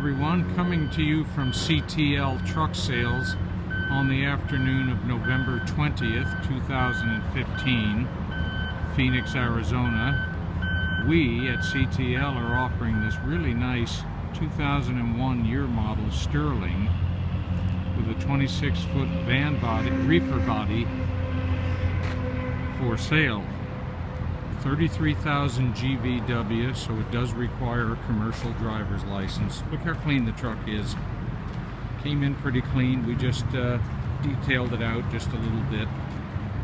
everyone, coming to you from CTL Truck Sales on the afternoon of November 20th, 2015, Phoenix, Arizona. We at CTL are offering this really nice 2001 year model Sterling with a 26-foot van body, reefer body for sale. 33,000 GVW, so it does require a commercial driver's license. Look how clean the truck is. Came in pretty clean. We just detailed it out just a little bit.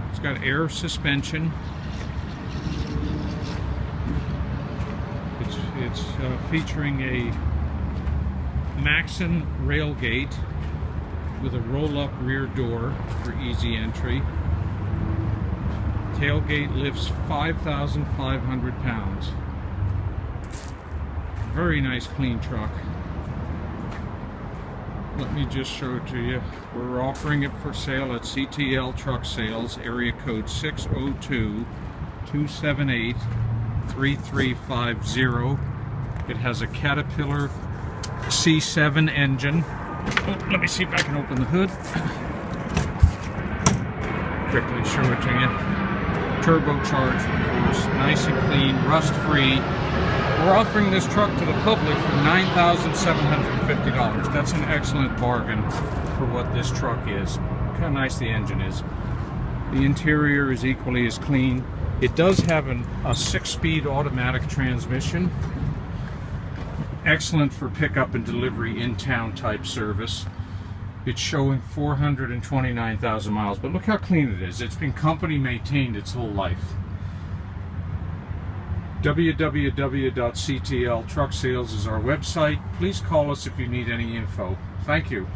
It's got air suspension. It's featuring a Maxon railgate with a roll-up rear door for easy entry. Tailgate lifts 5,500 pounds. Very nice, clean truck. Let me just show it to you. We're offering it for sale at CTL Truck Sales, area code 602-278-3350. It has a Caterpillar C7 engine. Oh, let me see if I can open the hood. Quickly show it to you. Turbocharged, of course, nice and clean, rust-free. We're offering this truck to the public for $9,750. That's an excellent bargain for what this truck is. Look how nice the engine is. The interior is equally as clean. It does have a 6-speed automatic transmission. Excellent for pickup and delivery in-town type service. It's showing 429,000 miles, but look how clean it is. It's been company maintained its whole life. www.ctltrucksales is our website. Please call us if you need any info. Thank you.